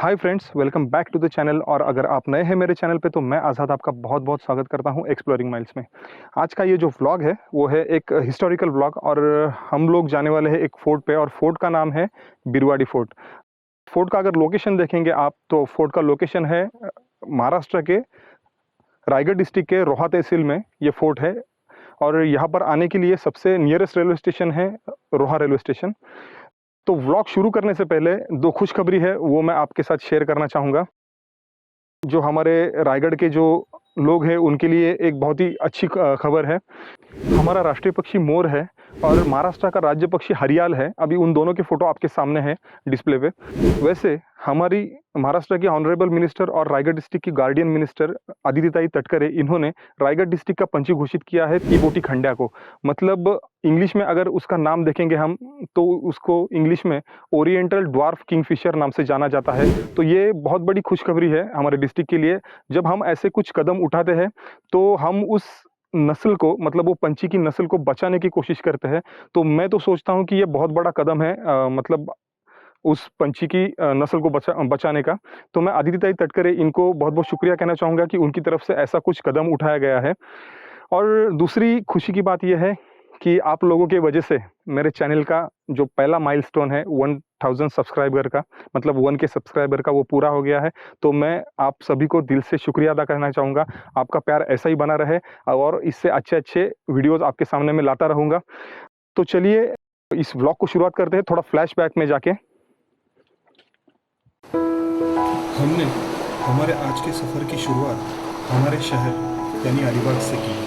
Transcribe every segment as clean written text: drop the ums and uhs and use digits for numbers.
Hi friends, welcome back to the channel. और अगर आप नए हैं मेरे चैनल पे तो मैं आज़ाद आपका बहुत बहुत स्वागत करता हूं एक्सप्लोरिंग माइल्स में। आज का ये जो व्लॉग है वो है एक हिस्टोरिकल व्लॉग और हम लोग जाने वाले हैं एक फोर्ट पे और फोर्ट का नाम है बिरवाड़ी फोर्ट। फोर्ट का अगर लोकेशन देखेंगे आप तो फोर्ट का लोकेशन है महाराष्ट्र के रायगढ़ डिस्ट्रिक्ट के रोहा तहसील में ये फोर्ट है। और यहाँ पर आने के लिए सबसे नियरेस्ट रेलवे स्टेशन है रोहा रेलवे स्टेशन। तो व्लॉग शुरू करने से पहले दो खुशखबरी है वो मैं आपके साथ शेयर करना चाहूँगा। जो हमारे रायगढ़ के जो लोग हैं उनके लिए एक बहुत ही अच्छी खबर है। हमारा राष्ट्रीय पक्षी मोर है और महाराष्ट्र का राज्य पक्षी हरियाल है। अभी उन दोनों की फ़ोटो आपके सामने है डिस्प्ले पे। वैसे हमारी महाराष्ट्र की ऑनरेबल मिनिस्टर और रायगढ़ डिस्ट्रिक्ट की गार्डियन मिनिस्टर अदितिताई तटकरे इन्होंने रायगढ़ डिस्ट्रिक्ट का पंछी घोषित किया है तिबोटी खंड्या को। मतलब इंग्लिश में अगर उसका नाम देखेंगे हम तो उसको इंग्लिश में ओरिएंटल ड्वार्फ किंगफिशर नाम से जाना जाता है। तो ये बहुत बड़ी खुशखबरी है हमारे डिस्ट्रिक्ट के लिए। जब हम ऐसे कुछ कदम उठाते हैं तो हम उस नस्ल को मतलब वो पंछी की नस्ल को बचाने की कोशिश करते हैं। तो मैं तो सोचता हूँ कि ये बहुत बड़ा कदम है मतलब उस पंछी की नस्ल को बचाने का। तो मैं अदितिताई तटकरे इनको बहुत बहुत शुक्रिया कहना चाहूँगा कि उनकी तरफ से ऐसा कुछ कदम उठाया गया है। और दूसरी खुशी की बात यह है कि आप लोगों के वजह से मेरे चैनल का जो पहला माइलस्टोन है 1000 सब्सक्राइबर का मतलब 1 के सब्सक्राइबर का वो पूरा हो गया है। तो मैं आप सभी को दिल से शुक्रिया अदा करना चाहूँगा। आपका प्यार ऐसा ही बना रहे और इससे अच्छे अच्छे वीडियोज़ आपके सामने मैं लाता रहूँगा। तो चलिए इस व्लॉग को शुरुआत करते हैं थोड़ा फ्लैशबैक में जाके। हमने हमारे आज के सफ़र की शुरुआत हमारे शहर यानी अलीबाग से की।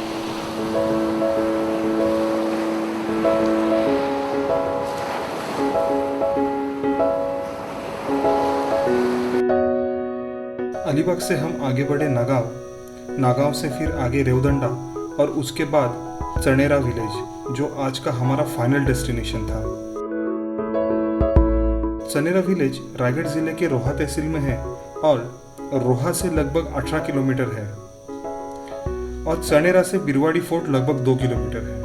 अलीबाग से हम आगे बढ़े नागांव, नागांव से फिर आगे रेवदंडा और उसके बाद चनेरा विलेज जो आज का हमारा फाइनल डेस्टिनेशन था। चनेरा विलेज रायगढ़ जिले के रोहा तहसील में है और रोहा से लगभग 18 किलोमीटर है और चनेरा से बिरवाड़ी फोर्ट लगभग 2 किलोमीटर है।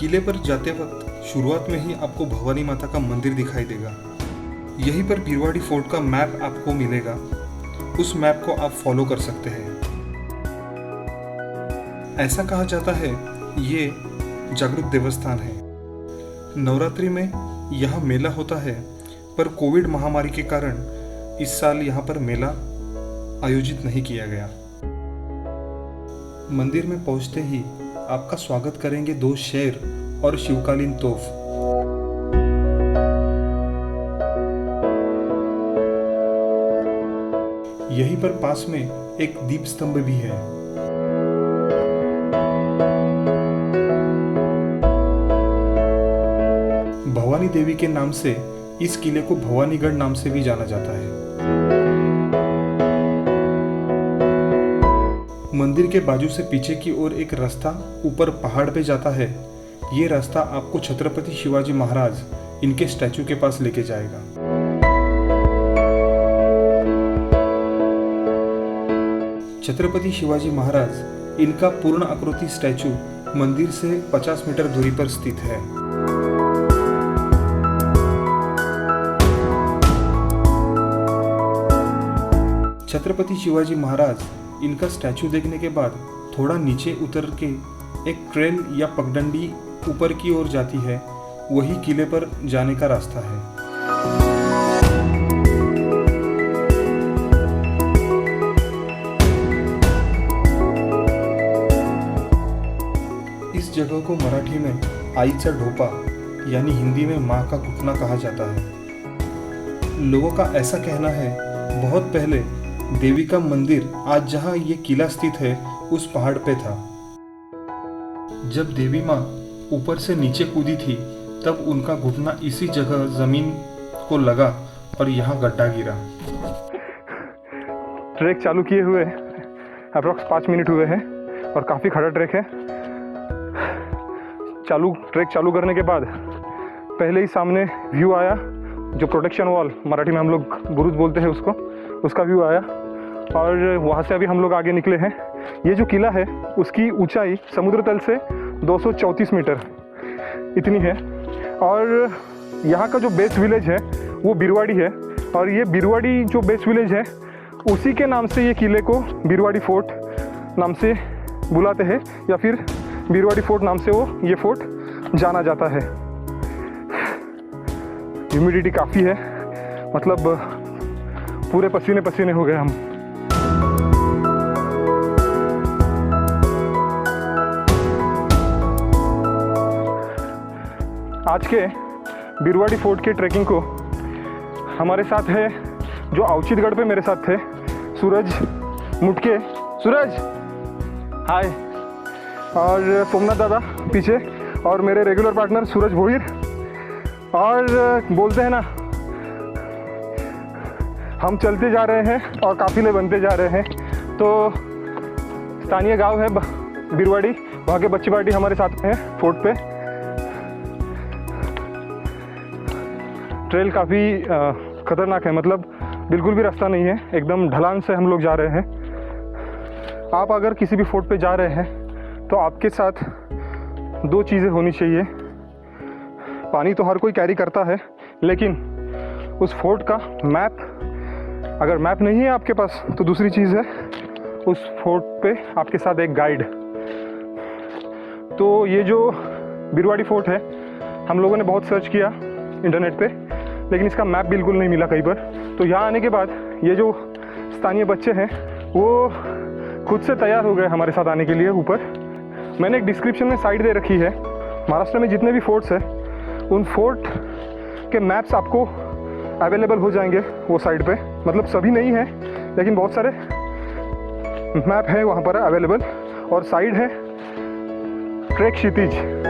किले पर जाते वक्त शुरुआत में ही आपको भवानी माता का मंदिर दिखाई देगा। यहीं पर बिरवाड़ी फोर्ट का मैप आपको मिलेगा। उस मैप को आप फॉलो कर सकते हैं। ऐसा कहा जाता है ये जागृत देवस्थान है। नवरात्रि में यहाँ मेला होता है पर कोविड महामारी के कारण इस साल यहाँ पर मेला आयोजित नहीं किया गया। मंदिर में पहुंचते ही आपका स्वागत करेंगे 2 शेर और शिवकालीन तोफ। यहीं पर पास में एक दीप स्तंभ भी है। भवानी देवी के नाम से इस किले को भवानीगढ़ नाम से भी जाना जाता है। मंदिर के बाजू से पीछे की ओर एक रास्ता ऊपर पहाड़ पे जाता है। ये रास्ता आपको छत्रपति शिवाजी महाराज इनके स्टैचू के पास लेके जाएगा। छत्रपति शिवाजी महाराज इनका पूर्ण आकृति स्टैचू मंदिर से 50 मीटर दूरी पर स्थित है। छत्रपति शिवाजी महाराज इनका स्टैचू देखने के बाद थोड़ा नीचे उतर के एक ट्रेल या पगडंडी ऊपर की ओर जाती है। वही किले पर जाने का रास्ता है। इस जगह को मराठी में आईचा ढोपा यानी हिंदी में माँ का घुटना कहा जाता है। लोगों का ऐसा कहना है बहुत पहले देवी का मंदिर आज जहाँ ये किला स्थित है उस पहाड़ पे था। जब देवी माँ ऊपर से नीचे कूदी थी तब उनका घुटना इसी जगह जमीन को लगा और यहाँ गड्ढा गिरा। ट्रैक चालू किए हुए अप्रॉक्स 5 मिनट हुए हैं और काफ़ी खड़ा ट्रैक है। ट्रैक चालू करने के बाद पहले ही सामने व्यू आया, जो प्रोटेक्शन वॉल मराठी में हम लोग बुरुज बोलते हैं उसका व्यू आया। और वहाँ से अभी हम लोग आगे निकले हैं। ये जो किला है उसकी ऊंचाई समुद्र तल से 234 मीटर इतनी है। और यहाँ का जो बेस विलेज है वो बिरवाड़ी है। और ये बिरवाड़ी जो बेस विलेज है उसी के नाम से ये किले को बिरवाड़ी फोर्ट नाम से बुलाते हैं, या फिर बिरवाड़ी फोर्ट नाम से ये फोर्ट जाना जाता है। ह्यूमिडिटी काफ़ी है, मतलब पूरे पसीने पसीने हो गए हम। आज के बिरवाड़ी फोर्ट के ट्रैकिंग को हमारे साथ है, जो अवचितगढ़ पे मेरे साथ थे, सूरज मुटके। सूरज हाय। और सोमनाथ दादा पीछे, और मेरे रेगुलर पार्टनर सूरज भोईर। और बोलते हैं ना, हम चलते जा रहे हैं और काफिले बनते जा रहे हैं। तो स्थानीय गांव है बिरवाड़ी, वहाँ के बच्ची पार्टी हमारे साथ हैं फोर्ट पे। ट्रेल काफ़ी ख़तरनाक है, मतलब बिल्कुल भी रास्ता नहीं है, एकदम ढलान से हम लोग जा रहे हैं। आप अगर किसी भी फोर्ट पे जा रहे हैं तो आपके साथ 2 चीज़ें होनी चाहिए। पानी तो हर कोई कैरी करता है, लेकिन उस फोर्ट का मैप, अगर मैप नहीं है आपके पास तो दूसरी चीज़ है उस फोर्ट पे आपके साथ एक गाइड। तो ये जो बिरवाड़ी फोर्ट है, हम लोगों ने बहुत सर्च किया इंटरनेट पे, लेकिन इसका मैप बिल्कुल नहीं मिला कहीं पर। तो यहाँ आने के बाद ये जो स्थानीय बच्चे हैं वो खुद से तैयार हो गए हमारे साथ आने के लिए ऊपर। मैंने एक डिस्क्रिप्शन में साइट दे रखी है। महाराष्ट्र में जितने भी फोर्ट्स हैं उन फोर्ट के मैप्स आपको अवेलेबल हो जाएंगे वो साइट पे। मतलब सभी नहीं है, लेकिन बहुत सारे मैप है वहाँ पर अवेलेबल। और साइट है ट्रैक क्षितिज।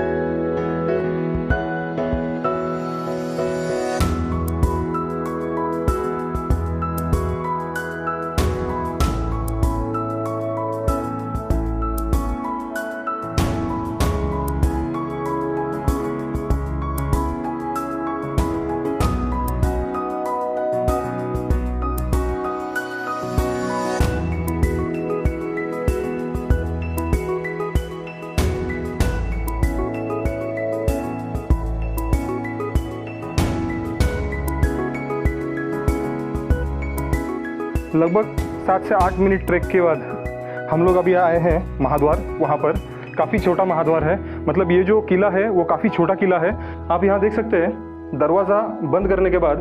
लगभग 7 से 8 मिनट ट्रैक के बाद हम लोग अभी आए हैं महाद्वार। वहाँ पर काफ़ी छोटा महाद्वार है, मतलब ये जो किला है वो काफ़ी छोटा किला है। आप यहाँ देख सकते हैं, दरवाज़ा बंद करने के बाद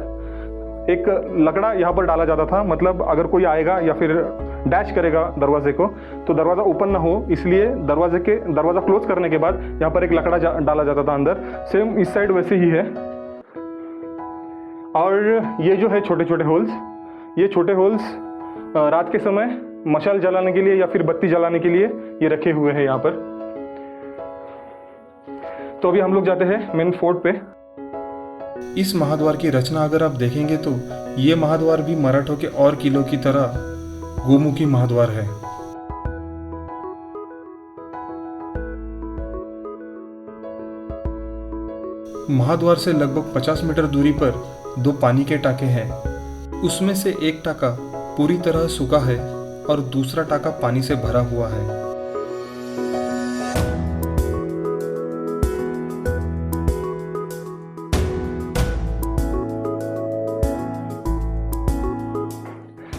एक लकड़ा यहाँ पर डाला जाता था। मतलब अगर कोई आएगा या फिर डैश करेगा दरवाजे को तो दरवाज़ा ओपन ना हो, इसलिए दरवाज़ा क्लोज करने के बाद यहाँ पर एक लकड़ा डाला जाता था अंदर। सेम इस साइड वैसे ही है। और ये जो है छोटे छोटे होल्स, ये छोटे होल्स रात के समय मशाल जलाने के लिए या फिर बत्ती जलाने के लिए ये रखे हुए हैं यहाँ पर। तो अभी हम लोग जाते हैं मेन फोर्ट पे। इस महाद्वार की रचना अगर आप देखेंगे तो ये महाद्वार भी मराठों के और किलों की तरह गोमुखी महाद्वार है। महाद्वार से लगभग 50 मीटर दूरी पर 2 पानी के टाके हैं। उसमें से एक टाका पूरी तरह सूखा है और दूसरा टाका पानी से भरा हुआ है।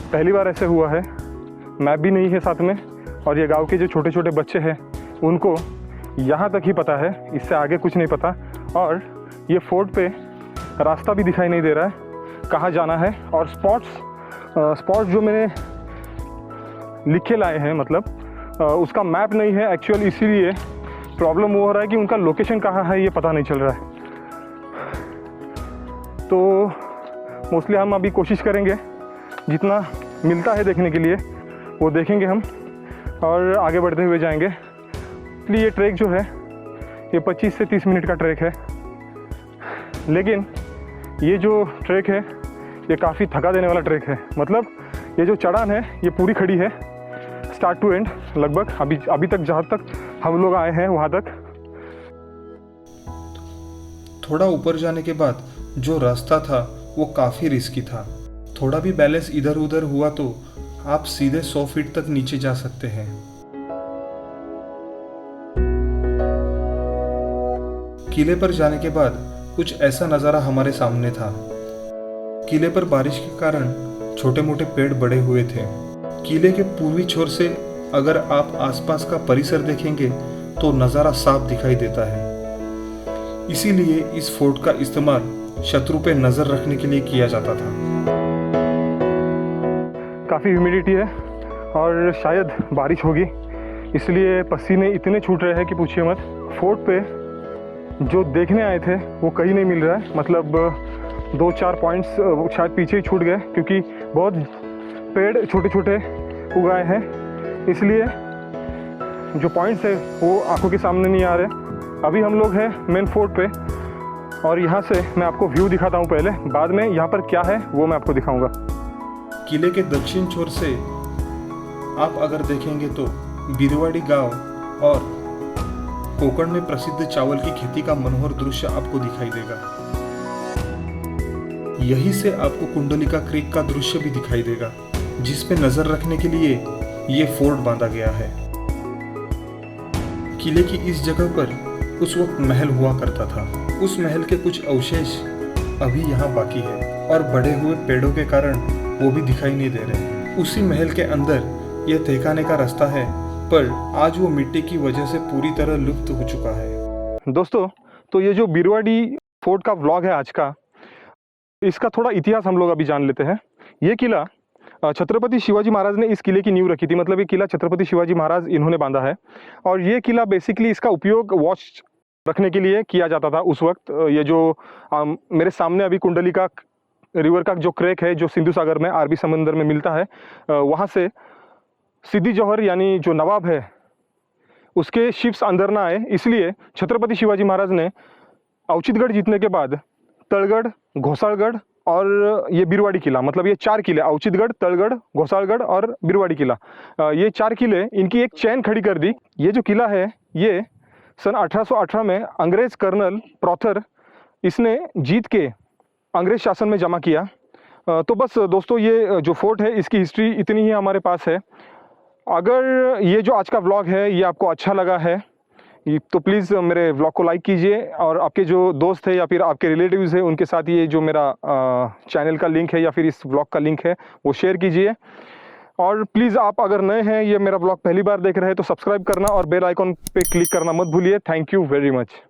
पहली बार ऐसे हुआ है, मैप भी नहीं है साथ में। और ये गांव के जो छोटे छोटे बच्चे हैं उनको यहाँ तक ही पता है, इससे आगे कुछ नहीं पता। और ये फोर्ट पे रास्ता भी दिखाई नहीं दे रहा है कहाँ जाना है। और स्पॉट्स जो मैंने लिखे लाए हैं, मतलब उसका मैप नहीं है एक्चुअल, इसीलिए प्रॉब्लम वो हो रहा है कि उनका लोकेशन कहाँ है ये पता नहीं चल रहा है। तो मोस्टली हम अभी कोशिश करेंगे जितना मिलता है देखने के लिए वो देखेंगे हम और आगे बढ़ते हुए जाएंगे। इसलिए ये ट्रैक जो है ये 25 से 30 मिनट का ट्रैक है, लेकिन ये जो ट्रैक है ये काफ़ी थका देने वाला ट्रैक है। मतलब ये जो चढ़ान है ये पूरी खड़ी है स्टार्ट टू एंड, लगभग अभी तक जहाँ तक हम लोग आए हैं वहाँ तक। थोड़ा ऊपर जाने के बाद जो रास्ता था वो काफ़ी रिस्की था। थोड़ा भी बैलेंस इधर उधर हुआ तो आप सीधे 100 फीट तक नीचे जा सकते हैं। किले पर जाने के बाद कुछ ऐसा नज़ारा हमारे सामने था। किले पर बारिश के कारण छोटे मोटे पेड़ बड़े हुए थे। किले के पूर्वी छोर से अगर आप आसपास का परिसर देखेंगे तो नज़ारा साफ दिखाई देता है। इसीलिए इस फोर्ट का इस्तेमाल शत्रु पे नज़र रखने के लिए किया जाता था। काफ़ी ह्यूमिडिटी है और शायद बारिश होगी, इसलिए पसीने इतने छूट रहे हैं कि पूछिए मत। फोर्ट पे जो देखने आए थे वो कहीं नहीं मिल रहा है। मतलब 2-4 पॉइंट्स शायद पीछे ही छूट गए क्योंकि बहुत पेड़ छोटे छोटे उगाए हैं, इसलिए जो पॉइंट्स है वो आंखों के सामने नहीं आ रहे। अभी हम लोग हैं मेन फोर्ट पे और यहाँ से मैं आपको व्यू दिखाता हूँ पहले, बाद में यहाँ पर क्या है वो मैं आपको दिखाऊंगा। किले के दक्षिण छोर से आप अगर देखेंगे तो बिरवाड़ी गांव और कोकण में प्रसिद्ध चावल की खेती का मनोहर दृश्य आपको दिखाई देगा। यहीं से आपको कुंडलिका क्रीक का दृश्य भी दिखाई देगा, जिस पे नजर रखने के लिए ये फोर्ट बांधा गया है। किले की इस जगह पर उस वक्त महल हुआ करता था। उस महल के कुछ अवशेष अभी यहाँ बाकी है और बड़े हुए पेड़ों के कारण वो भी दिखाई नहीं दे रहे। उसी महल के अंदर यह तहखाने का रास्ता है, पर आज वो मिट्टी की वजह से पूरी तरह लुप्त हो चुका है। दोस्तों, तो ये जो बिरवाड़ी फोर्ट का व्लॉग है आज का, इसका थोड़ा इतिहास हम लोग अभी जान लेते हैं। ये किला छत्रपति शिवाजी महाराज ने इस किले की नींव रखी थी। मतलब ये किला छत्रपति शिवाजी महाराज इन्होंने बांधा है और ये किला बेसिकली इसका उपयोग वॉच रखने के लिए किया जाता था उस वक्त। ये जो मेरे सामने अभी कुंडलिका रिवर का जो क्रैक है जो सिंधु सागर में अरबी समंदर में मिलता है, वहाँ से सिद्दी जौहर यानी जो नवाब है उसके शिप्स अंदर ना आए, इसलिए छत्रपति शिवाजी महाराज ने औचितगढ़ जीतने के बाद तलगढ़, घोसालगढ़ और ये बिरवाड़ी किला, मतलब ये 4 किले, औचितगढ़, तलगढ़, घोसालगढ़ और बिरवाड़ी किला, ये 4 किले इनकी एक चैन खड़ी कर दी। ये जो किला है ये सन 1818 में अंग्रेज कर्नल प्रॉथर इसने जीत के अंग्रेज शासन में जमा किया। तो बस दोस्तों, ये जो फोर्ट है इसकी हिस्ट्री इतनी ही हमारे पास है। अगर ये जो आज का व्लॉग है ये आपको अच्छा लगा है तो प्लीज़ मेरे व्लॉग को लाइक कीजिए और आपके जो दोस्त है या फिर आपके रिलेटिव्स है उनके साथ ये जो मेरा चैनल का लिंक है या फिर इस व्लॉग का लिंक है वो शेयर कीजिए। और प्लीज़ आप अगर नए हैं, ये मेरा व्लॉग पहली बार देख रहे हैं तो सब्सक्राइब करना और बेल आइकॉन पे क्लिक करना मत भूलिए। Thank you very much.